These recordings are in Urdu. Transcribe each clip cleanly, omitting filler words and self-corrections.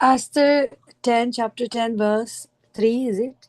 Esther 10 chapter 10 verse 3 is it?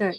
Third.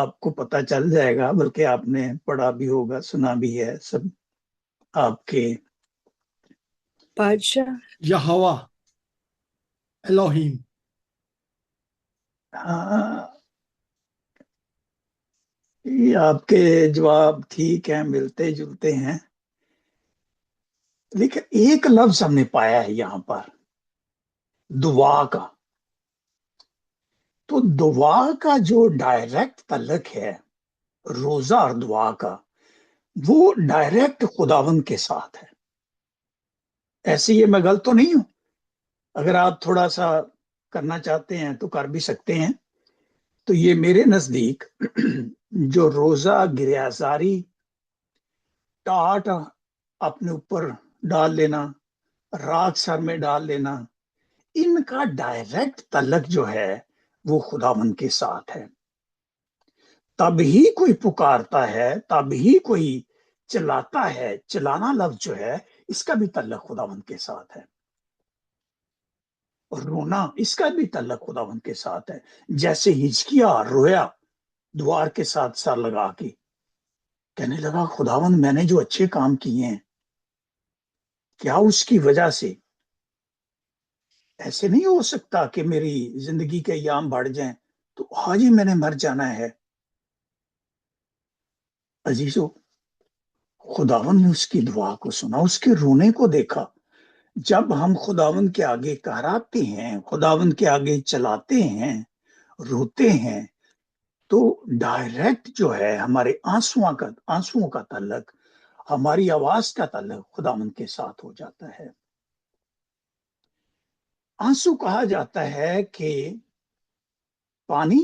آپ کو پتہ چل جائے گا، بلکہ آپ نے پڑھا بھی ہوگا، سنا بھی ہے سب آپ کے بادشاہ یہوا الوہیم. ہاں، یہ آپ کے جواب ٹھیک ہیں، ملتے جلتے ہیں، لیکن ایک لفظ ہم نے پایا ہے یہاں پر، دعا کا. تو دعا کا جو ڈائریکٹ تعلق ہے روزہ اور دعا کا، وہ ڈائریکٹ خداوند کے ساتھ ہے. ایسے یہ میں غلط تو نہیں ہوں؟ اگر آپ تھوڑا سا کرنا چاہتے ہیں تو کر بھی سکتے ہیں. تو یہ میرے نزدیک جو روزہ، گریازاری، ٹاٹ اپنے اوپر ڈال لینا، راکھ سر میں ڈال لینا، ان کا ڈائریکٹ تعلق جو ہے وہ خداوند کے ساتھ ہے. تب ہی کوئی پکارتا ہے، تب ہی کوئی چلاتا ہے. چلانا لفظ جو ہے اس کا بھی تعلق خداوند کے ساتھ ہے. اور رونا، اس کا بھی تعلق خداوند کے ساتھ ہے. جیسے ہچکیا رویا دوار کے ساتھ سر لگا کے، کہنے لگا خداوند میں نے جو اچھے کام کیے ہیں، کیا اس کی وجہ سے ایسے نہیں ہو سکتا کہ میری زندگی کے ایام بڑھ جائیں تو آج ہی میں نے مر جانا ہے؟ عزیزو، خداوند نے اس کی دعا کو سنا، اس کے رونے کو دیکھا. جب ہم خداوند کے آگے کہراتے ہیں، خداوند کے آگے چلاتے ہیں، روتے ہیں، تو ڈائریکٹ جو ہے ہمارے آنسوؤں کا تعلق، ہماری آواز کا تعلق خداوند کے ساتھ ہو جاتا ہے. آنسو کہا جاتا ہے کہ پانی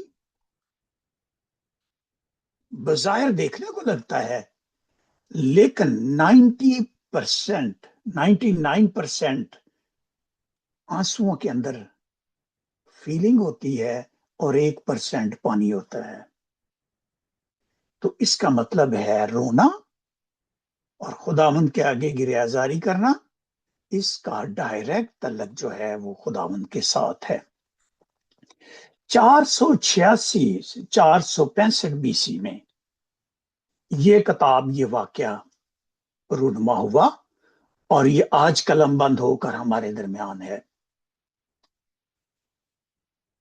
بظاہر دیکھنے کو لگتا ہے، لیکن 99% آنسوؤں کے اندر فیلنگ ہوتی ہے اور 1% پانی ہوتا ہے. تو اس کا مطلب ہے رونا اور خداوند کے آگے گریازاری کرنا، اس کا ڈائریکٹ تعلق جو ہے وہ خداوند کے ساتھ ہے. 486 سے 465 BC میں یہ کتاب، یہ واقعہ رونما ہوا اور یہ آج قلم بند ہو کر ہمارے درمیان ہے.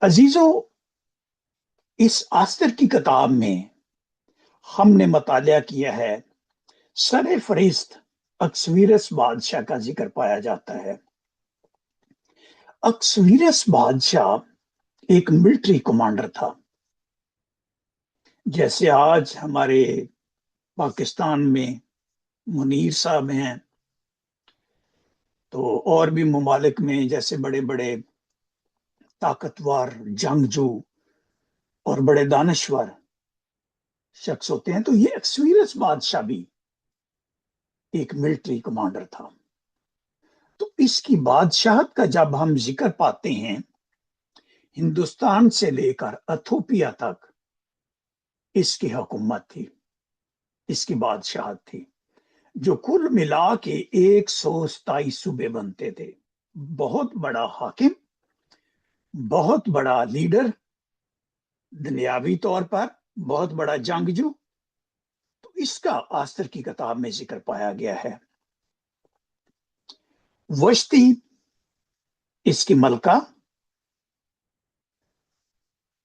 عزیزو، اس آستر کی کتاب میں ہم نے مطالعہ کیا ہے، سر فہرست اکسویرس بادشاہ کا ذکر پایا جاتا ہے. اکسویرس بادشاہ ایک ملٹری کمانڈر تھا. جیسے آج ہمارے پاکستان میں منیر صاحب ہیں، تو اور بھی ممالک میں جیسے بڑے بڑے طاقتور جنگجو اور بڑے دانشور شخص ہوتے ہیں، تو یہ اکسویرس بادشاہ بھی ایک ملٹری کمانڈر تھا. تو اس کی بادشاہت کا جب ہم ذکر پاتے ہیں، ہندوستان سے لے کر ایتھوپیا تک اس کی حکومت تھی، اس کی بادشاہت تھی، جو کل ملا کے 127 صوبے بنتے تھے. بہت بڑا حاکم، بہت بڑا لیڈر، دنیاوی طور پر بہت بڑا جنگجو. تو اس کا آستر کی کتاب میں ذکر پایا گیا ہے. وشتی اس کی ملکہ،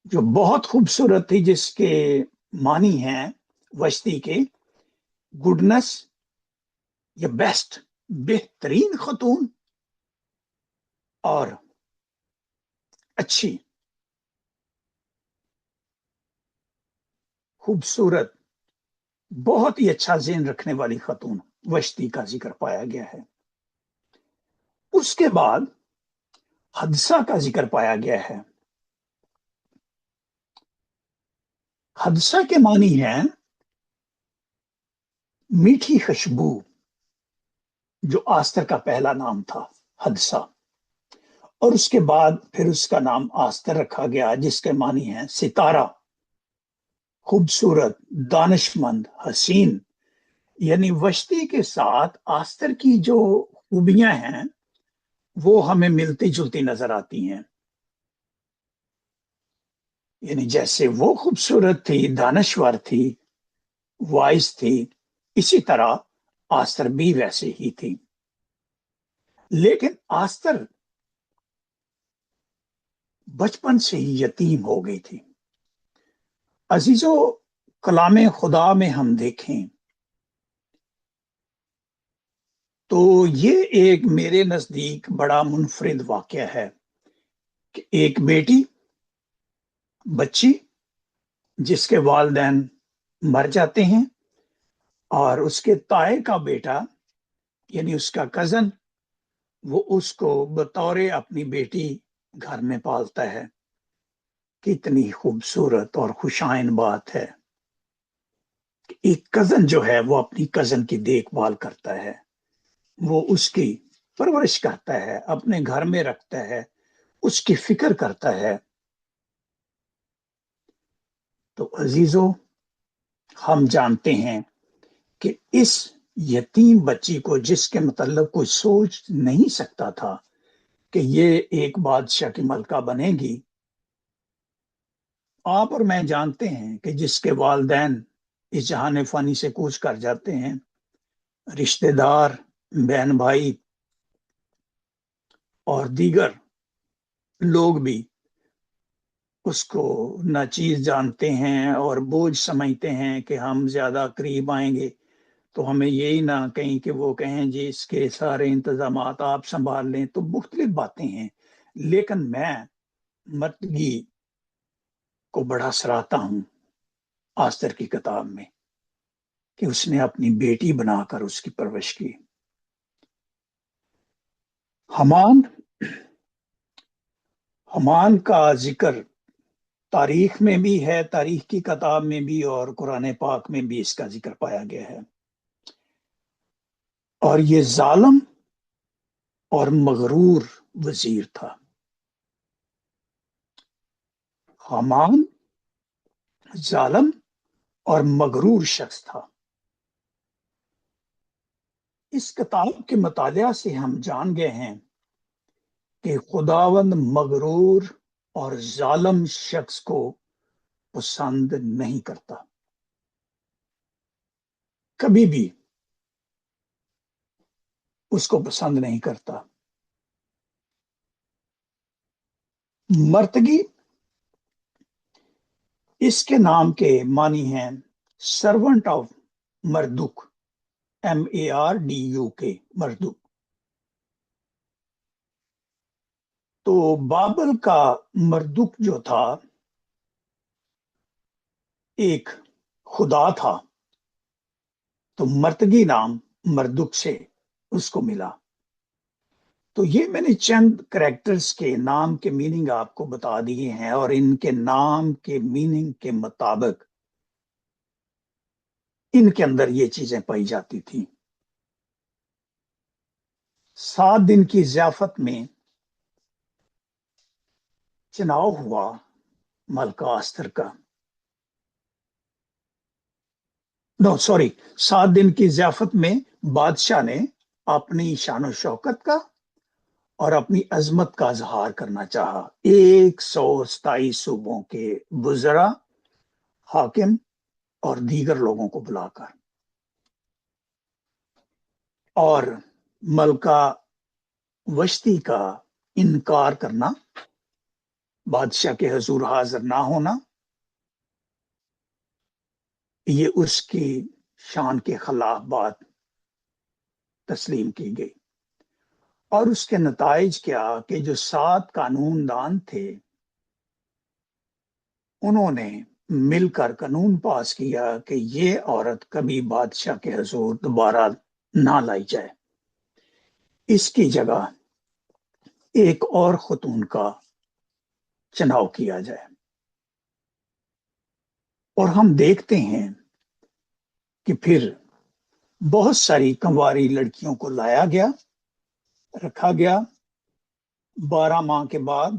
جو بہت خوبصورت تھی، جس کے معنی ہیں وشتی کے گڈنس یا بیسٹ، بہترین خاتون اور اچھی، خوبصورت، بہت ہی اچھا ذہن رکھنے والی خاتون وشتی کا ذکر پایا گیا ہے. اس کے بعد حدثہ کا ذکر پایا گیا ہے. حدثہ کے معنی ہیں میٹھی خوشبو، جو آستر کا پہلا نام تھا حدثہ، اور اس کے بعد پھر اس کا نام آستر رکھا گیا، جس کے معنی ہیں ستارہ، خوبصورت، دانش مند، حسین. یعنی وشتی کے ساتھ آستر کی جو خوبیاں ہیں وہ ہمیں ملتی جلتی نظر آتی ہیں. یعنی جیسے وہ خوبصورت تھی، دانشور تھی، وائز تھی، اسی طرح آستر بھی ویسے ہی تھی. لیکن آستر بچپن سے ہی یتیم ہو گئی تھی. عزیزو، کلام خدا میں ہم دیکھیں تو یہ ایک میرے نزدیک بڑا منفرد واقعہ ہے کہ ایک بیٹی، بچی جس کے والدین مر جاتے ہیں، اور اس کے تائے کا بیٹا یعنی اس کا کزن، وہ اس کو بطور اپنی بیٹی گھر میں پالتا ہے. کتنی خوبصورت اور خوشائن بات ہے کہ ایک کزن جو ہے وہ اپنی کزن کی دیکھ بھال کرتا ہے، وہ اس کی پرورش کرتا ہے، اپنے گھر میں رکھتا ہے، اس کی فکر کرتا ہے. تو عزیزو، ہم جانتے ہیں کہ اس یتیم بچی کو، جس کے متعلق کوئی سوچ نہیں سکتا تھا کہ یہ ایک بادشاہ کی ملکہ بنے گی، آپ اور میں جانتے ہیں کہ جس کے والدین اس جہان فانی سے کوچ کر جاتے ہیں، رشتہ دار، بہن بھائی اور دیگر لوگ بھی اس کو ناچیز جانتے ہیں اور بوجھ سمجھتے ہیں کہ ہم زیادہ قریب آئیں گے تو ہمیں یہی نہ کہیں کہ وہ کہیں جی اس کے سارے انتظامات آپ سنبھال لیں. تو مختلف باتیں ہیں، لیکن میں مرتگی کو بڑا سراہتا ہوں آستر کی کتاب میں کہ اس نے اپنی بیٹی بنا کر اس کی پرورش کی. حمان کا ذکر تاریخ میں بھی ہے، تاریخ کی کتاب میں بھی، اور قرآن پاک میں بھی اس کا ذکر پایا گیا ہے. اور یہ ظالم اور مغرور وزیر تھا. حمان ظالم اور مغرور شخص تھا. اس کتاب کے مطالعہ سے ہم جان گئے ہیں کہ خداوند مغرور اور ظالم شخص کو پسند نہیں کرتا، کبھی بھی اس کو پسند نہیں کرتا. مرتگی اس کے نام کے معنی ہیں سرونٹ آف مردک، MARDUK، مردک. تو بابل کا مردک جو تھا ایک خدا تھا، تو مرتگی نام مردک سے اس کو ملا. تو یہ میں نے چند کریکٹرز کے نام کے میننگ آپ کو بتا دیے ہیں، اور ان کے نام کے میننگ کے مطابق ان کے اندر یہ چیزیں پائی جاتی تھی. 7 دن کی ضیافت میں چناؤ ہوا ملکہ آستر کا. 7 دن کی ضیافت میں بادشاہ نے اپنی شان و شوکت کا اور اپنی عظمت کا اظہار کرنا چاہا. 127 صوبوں کے وزراء، حاکم اور دیگر لوگوں کو بلا کر، اور ملکہ وشتی کا انکار کرنا، بادشاہ کے حضور حاضر نہ ہونا، یہ اس کی شان کے خلاف بات تسلیم کی گئی. اور اس کے نتائج کیا کہ جو 7 قانون دان تھے انہوں نے مل کر قانون پاس کیا کہ یہ عورت کبھی بادشاہ کے حضور دوبارہ نہ لائی جائے، اس کی جگہ ایک اور خاتون کا چناؤ کیا جائے. اور ہم دیکھتے ہیں کہ پھر بہت ساری کنواری لڑکیوں کو لایا گیا، رکھا گیا. 12 ماہ کے بعد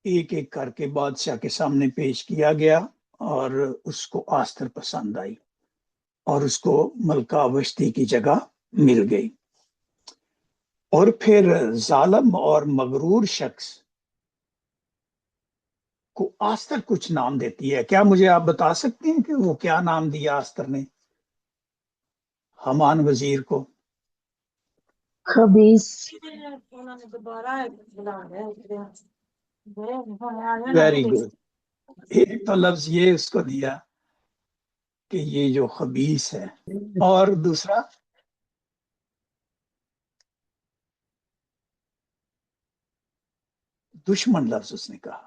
ایک ایک کر کے بادشاہ کے سامنے پیش کیا گیا، اور اس کو آستر پسند آئی اور اس کو ملکہ وشتی کی جگہ مل گئی. اور پھر ظالم اور مغرور شخص کو آستر کچھ نام دیتی ہے. کیا مجھے آپ بتا سکتے ہیں کہ وہ کیا نام دیا آستر نے حمان وزیر کو؟ خبیث. Very good. ایک تو لفظ یہ اس کو دیا کہ یہ جو خبیث ہے، اور دوسرا دشمن لفظ اس نے کہا.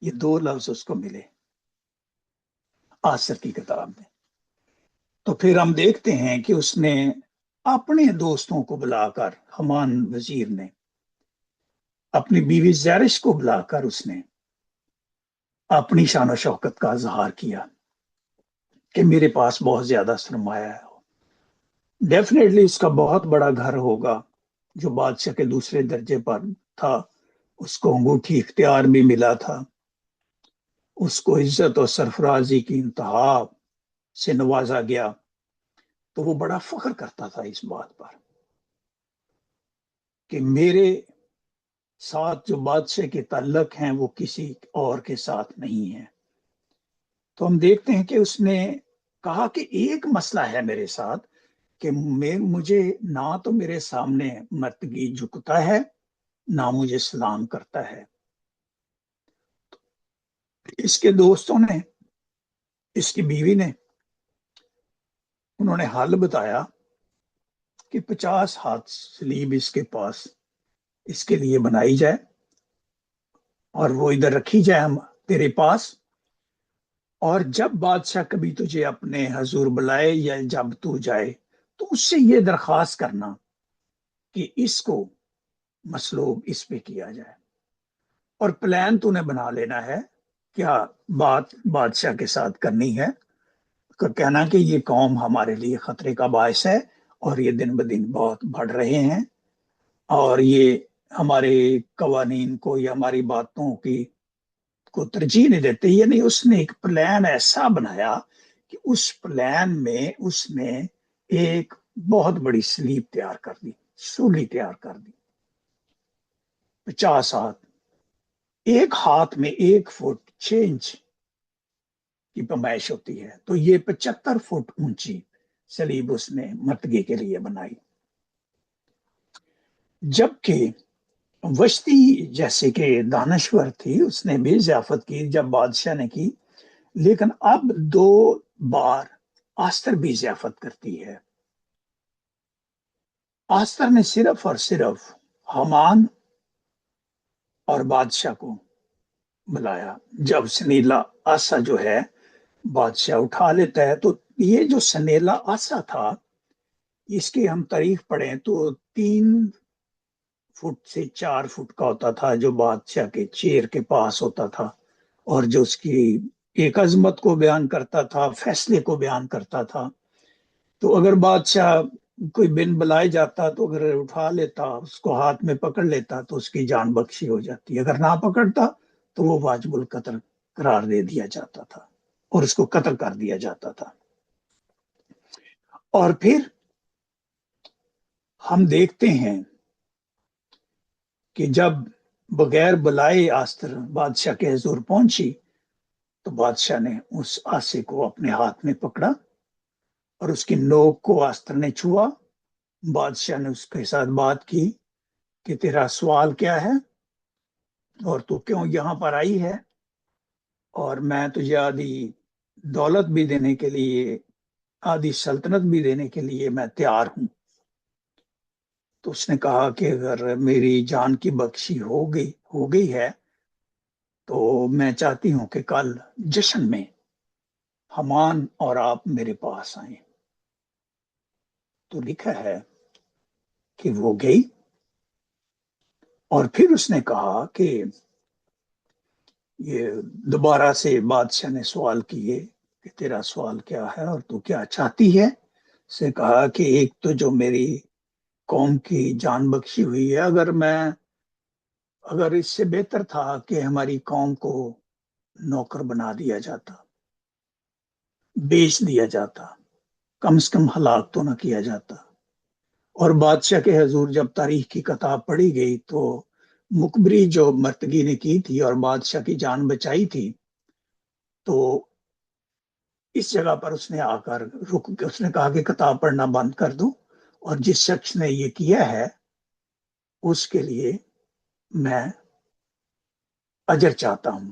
یہ دو لفظ اس کو ملے آسر کی کتاب میں. تو پھر ہم دیکھتے ہیں کہ اس نے اپنے دوستوں کو بلا کر، حمان وزیر نے اپنی بیوی زیرش کو بلا کر اس نے اپنی شان و شوکت کا اظہار کیا کہ میرے پاس بہت زیادہ سرمایہ ہے. ڈیفینیٹلی اس کا بہت بڑا گھر ہوگا جو بادشاہ کے دوسرے درجے پر تھا. اس کو انگوٹھی اختیار بھی ملا تھا. اس کو عزت اور سرفرازی کی انتہا سے نوازا گیا. تو وہ بڑا فخر کرتا تھا اس بات پر کہ میرے ساتھ جو بادشاہ کے تعلق ہیں وہ کسی اور کے ساتھ نہیں ہیں. تو ہم دیکھتے ہیں کہ اس نے کہا کہ ایک مسئلہ ہے میرے ساتھ کہ مجھے نہ تو میرے سامنے مرتگی جھکتا ہے، نہ مجھے سلام کرتا ہے. اس کے دوستوں نے، اس کی بیوی نے، انہوں نے حل بتایا کہ 50 ہاتھ سلیب اس کے پاس اس کے لیے بنائی جائے اور وہ ادھر رکھی جائے ہم تیرے پاس، اور جب بادشاہ کبھی تجھے اپنے حضور بلائے یا جب تو جائے تو اس سے یہ درخواست کرنا کہ اس کو مصلوب اس پہ کیا جائے. اور پلان تو نے بنا لینا ہے، کیا بات بادشاہ کے ساتھ کرنی ہے، کہنا کہ یہ قوم ہمارے لیے خطرے کا باعث ہے اور یہ دن بدن بہت بڑھ رہے ہیں اور یہ ہمارے قوانین کو یا ہماری باتوں کو ترجیح نہیں دیتے. یعنی اس نے ایک پلان ایسا بنایا کہ اس پلان میں اس نے ایک بہت بڑی سلیب تیار کر دی، سولی تیار کر دی. 50 ہاتھ، ایک ہاتھ میں 1 فٹ 6 انچ کی پیمائش ہوتی ہے، تو یہ 75 فٹ اونچی سلیب اس نے مرتگے کے لیے بنائی. جبکہ وشتی جیسے کہ دانشور تھی، اس نے بھی ضیافت کی جب بادشاہ نے کی، لیکن اب 2 بار آستر بھی ضیافت کرتی ہے. آستر نے صرف اور صرف حمان اور بادشاہ کو بلایا. جب سنیلا آسا جو ہے بادشاہ اٹھا لیتا ہے، تو یہ جو سنیلا آسا تھا اس کی ہم تاریخ پڑھیں تو 3 فٹ سے 4 فٹ کا ہوتا تھا، جو بادشاہ کے چیر کے پاس ہوتا تھا اور جو اس کی ایک عظمت کو بیان کرتا تھا، فیصلے کو بیان کرتا تھا. تو اگر بادشاہ کوئی بن بلائے جاتا تو اگر اٹھا لیتا، اس کو ہاتھ میں پکڑ لیتا تو اس کی جان بخشی ہو جاتی. اگر نہ پکڑتا تو وہ واجب القتل قرار دے دیا جاتا تھا اور اس کو قتل کر دیا جاتا تھا. اور پھر ہم دیکھتے ہیں کہ جب بغیر بلائے آستر بادشاہ کے حضور پہنچی تو بادشاہ نے اس آسے کو اپنے ہاتھ میں پکڑا اور اس کی نوک کو آستر نے چھوا. بادشاہ نے اس کے ساتھ بات کی کہ تیرا سوال کیا ہے اور تو کیوں یہاں پر آئی ہے، اور میں تجھے آدھی دولت بھی دینے کے لیے، آدھی سلطنت بھی دینے کے لیے میں تیار ہوں. تو اس نے کہا کہ اگر میری جان کی بخشی ہو گئی ہے تو میں چاہتی ہوں کہ کل جشن میں حمان اور آپ میرے پاس آئیں. تو لکھا ہے کہ وہ گئی اور پھر اس نے کہا کہ یہ دوبارہ سے بادشاہ نے سوال کیے کہ تیرا سوال کیا ہے اور تو کیا چاہتی ہے. اس نے کہا کہ ایک تو جو میری قوم کی جان بخشی ہوئی ہے، اگر اس سے بہتر تھا کہ ہماری قوم کو نوکر بنا دیا جاتا، بیچ دیا جاتا، کم سے کم ہلاک تو نہ کیا جاتا. اور بادشاہ کے حضور جب تاریخ کی کتاب پڑھی گئی تو مقبری جو مرتگی نے کی تھی اور بادشاہ کی جان بچائی تھی، تو اس جگہ پر اس نے آ کر رک کے اس نے کہا کہ کتاب پڑھنا بند کر دو، اور جس شخص نے یہ کیا ہے اس کے لیے میں اجر چاہتا ہوں.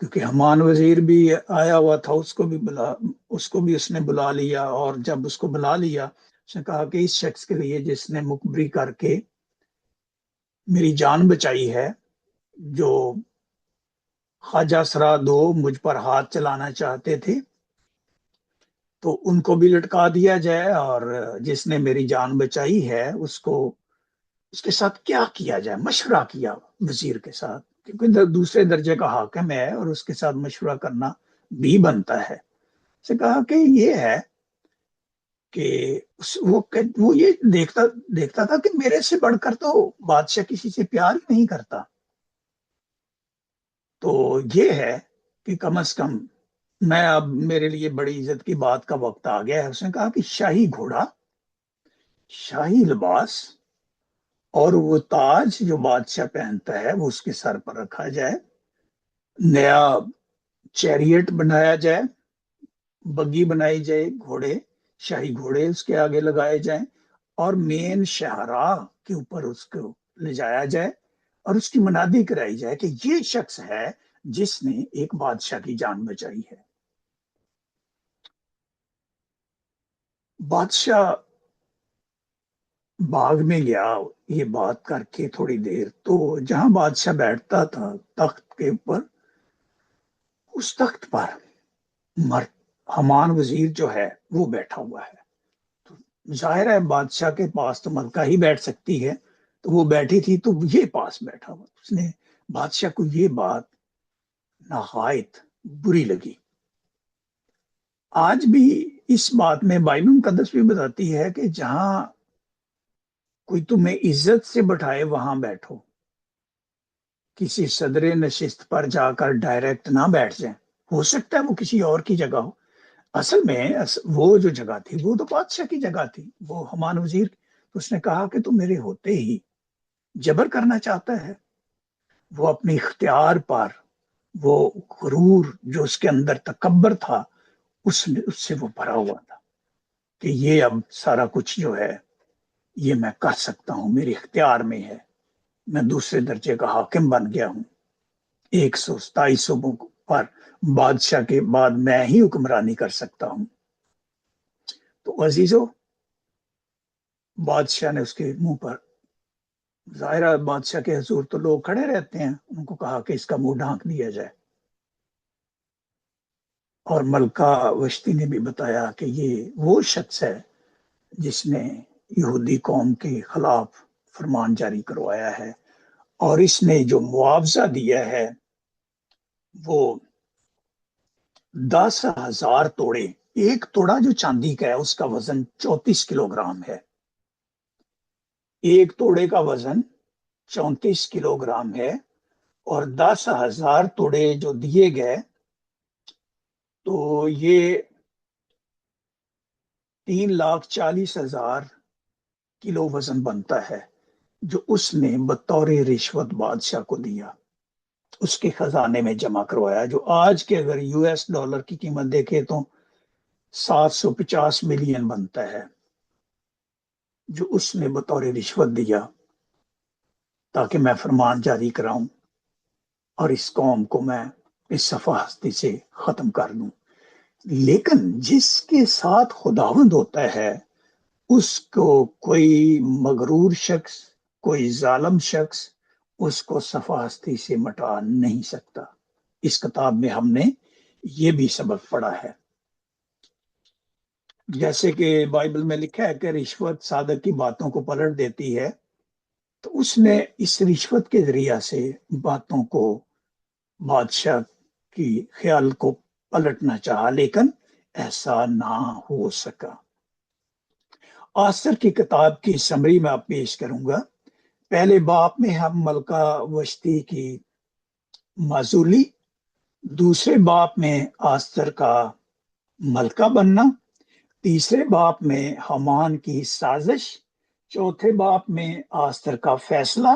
کیونکہ حمان وزیر بھی آیا ہوا تھا، اس کو بھی اس نے بلا لیا، اور جب اس کو بلا لیا اس نے کہا کہ اس شخص کے لیے جس نے مقبری کر کے میری جان بچائی ہے، جو خواجہ سرا دو مجھ پر ہاتھ چلانا چاہتے تھے، تو ان کو بھی لٹکا دیا جائے، اور جس نے میری جان بچائی ہے اس کے ساتھ کیا کیا جائے. مشورہ کیا وزیر کے ساتھ، کیونکہ دوسرے درجے کا حاکم ہے اور اس کے ساتھ مشورہ کرنا بھی بنتا ہے. سے کہا کہ یہ ہے کہ وہ یہ دیکھتا تھا کہ میرے سے بڑھ کر تو بادشاہ کسی سے پیار ہی نہیں کرتا، تو یہ ہے کہ کم از کم میں اب میرے لیے بڑی عزت کی بات کا وقت آ گیا ہے. اس نے کہا کہ شاہی گھوڑا، شاہی لباس اور وہ تاج جو بادشاہ پہنتا ہے وہ اس کے سر پر رکھا جائے، نیا چیریٹ بنایا جائے، بگی بنائی جائے، گھوڑے، شاہی گھوڑے اس کے آگے لگائے جائیں، اور مین شاہراہ کے اوپر اس کو لے جایا جائے اور اس کی منادی کرائی جائے کہ یہ شخص ہے جس نے ایک بادشاہ کی جان بچائی ہے. بادشاہ باغ میں گیا یہ بات کر کے تھوڑی دیر، تو جہاں بادشاہ بیٹھتا تھا تخت کے اوپر، اس تخت پر حمان وزیر جو ہے وہ بیٹھا ہوا ہے. ظاہر ہے بادشاہ کے پاس تو ملکہ ہی بیٹھ سکتی ہے، تو وہ بیٹھی تھی تو یہ پاس بیٹھا ہوا. اس نے بادشاہ کو یہ بات نہایت بری لگی. آج بھی اس بات میں بائبل مقدس بھی بتاتی ہے کہ جہاں کوئی تمہیں عزت سے بٹھائے وہاں بیٹھو، کسی صدر نشست پر جا کر ڈائریکٹ نہ بیٹھ جائیں. ہو سکتا ہے وہ کسی اور کی جگہ ہو، اصل میں وہ جو جگہ تھی وہ تو بادشاہ کی جگہ تھی، وہ حمان وزیر. تو اس نے کہا کہ تو میرے ہوتے ہی جبر کرنا چاہتا ہے. وہ اپنے اختیار پر، وہ غرور جو اس کے اندر تکبر تھا، اس سے وہ بھرا ہوا تھا کہ یہ اب سارا کچھ جو ہے یہ میں کر سکتا ہوں، میرے اختیار میں ہے، میں دوسرے درجے کا حاکم بن گیا ہوں، 127 صوبوں پر بادشاہ کے بعد میں ہی حکمرانی کر سکتا ہوں. تو عزیزو، بادشاہ نے اس کے منہ پر، ظاہرہ بادشاہ کے حضور تو لوگ کھڑے رہتے ہیں، ان کو کہا کہ اس کا منہ ڈھانک دیا جائے. اور ملکہ وشتی نے بھی بتایا کہ یہ وہ شخص ہے جس نے یہودی قوم کے خلاف فرمان جاری کروایا ہے، اور اس نے جو معاوضہ دیا ہے وہ 10,000 توڑے. ایک توڑا جو چاندی کا ہے اس کا وزن 34 کلو گرام ہے. ایک توڑے کا وزن 34 کلو گرام ہے، اور 10,000 توڑے جو دیے گئے تو یہ 3,40,000 کلو وزن بنتا ہے، جو اس نے بطور رشوت بادشاہ کو دیا، اس کے خزانے میں جمع کروایا، جو آج کے اگر $US کی قیمت دیکھے تو 750 ملین بنتا ہے، جو اس نے بطور رشوت دیا تاکہ میں فرمان جاری کراؤں اور اس قوم کو میں اس صفحہ ہستی سے ختم کر دوں. لیکن جس کے ساتھ خداوند ہوتا ہے اس کو کوئی مغرور شخص، کوئی ظالم شخص اس کو صفحہ ہستی سے مٹا نہیں سکتا. اس کتاب میں ہم نے یہ بھی سبق پڑھا ہے. جیسے کہ بائبل میں لکھا ہے کہ رشوت صادق کی باتوں کو پلٹ دیتی ہے، تو اس نے اس رشوت کے ذریعہ سے باتوں کو، بادشاہ کی خیال کو پلٹنا چاہا، لیکن ایسا نہ ہو سکا. آسر کی کتاب کی سمری میں آپ پیش کروں گا. پہلے باب میں ہم ملکہ وشتی کی معزولی، دوسرے باب میں آسر کا ملکہ بننا، تیسرے باب میں حمان کی سازش، چوتھے باب میں آسر کا فیصلہ،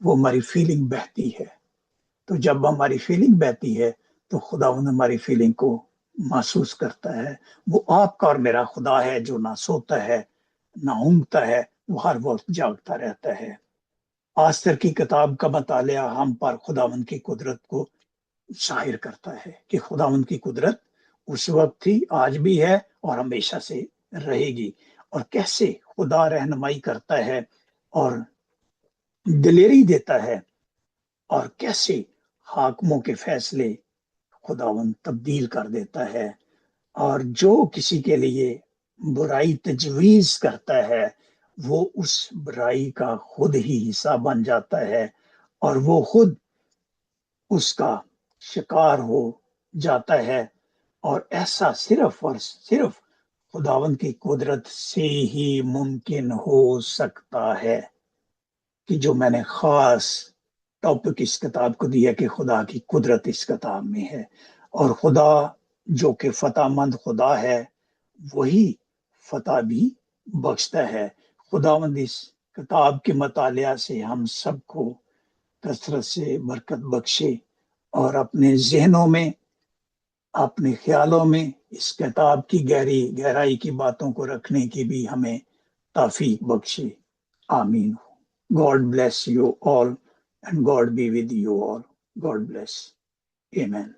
وہ ہماری فیلنگ بہتی ہے. تو جب ہماری فیلنگ بہتی ہے تو خداوند ہماری فیلنگ کو محسوس کرتا ہے. وہ آپ کا اور میرا خدا ہے جو نہ سوتا ہے نہ اونگتا ہے، وہ ہر وقت جاگتا رہتا ہے. آستر کی کتاب کا مطالعہ ہم پر خداوند کی قدرت کو ظاہر کرتا ہے کہ خداوند کی قدرت اس وقت تھی، آج بھی ہے اور ہمیشہ سے رہے گی. اور کیسے خدا رہنمائی کرتا ہے اور دلیری دیتا ہے، اور کیسے حاکموں کے فیصلے خداوند تبدیل کر دیتا ہے. اور جو کسی کے لیے برائی تجویز کرتا ہے وہ اس برائی کا خود ہی حصہ بن جاتا ہے، اور وہ خود اس کا شکار ہو جاتا ہے. اور ایسا صرف اور صرف خداوند کی قدرت سے ہی ممکن ہو سکتا ہے. کہ جو میں نے خاص ٹاپک اس کتاب کو دیا کہ خدا کی قدرت اس کتاب میں ہے. اور خدا جو کہ فتح مند خدا ہے وہی فتح بھی بخشتا ہے. خداوند اس کتاب کے مطالعہ سے ہم سب کو کثرت سے برکت بخشے، اور اپنے ذہنوں میں، اپنے خیالوں میں اس کتاب کی گہرائی کی باتوں کو رکھنے کی بھی ہمیں توفیق بخشے. آمین. God bless you all and God be with you all. God bless. Amen.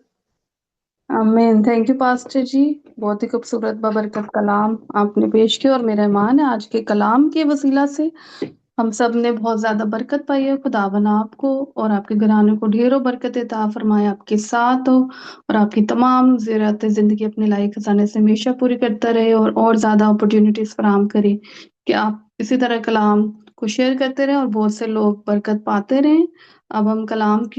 آمین. تھینک یو پاسٹر جی، بہت ہی خوبصورت بابرکت کلام آپ نے پیش کیا، اور میرا ایمان ہے آج کے کلام کے وسیلہ سے ہم سب نے بہت زیادہ برکت پائی ہے. خداوند آپ کو اور آپ کے گھرانے کو ڈھیروں برکت عطا فرمائے، آپ کے ساتھ ہو اور آپ کی تمام ضرورت زندگی اپنے لائق خزانے سے ہمیشہ پوری کرتا رہے، اور زیادہ اپرچونیٹیز فراہم کرے کہ آپ اسی طرح کلام کو شیئر کرتے رہیں اور بہت سے لوگ برکت پاتے رہیں. اب ہم کلام کی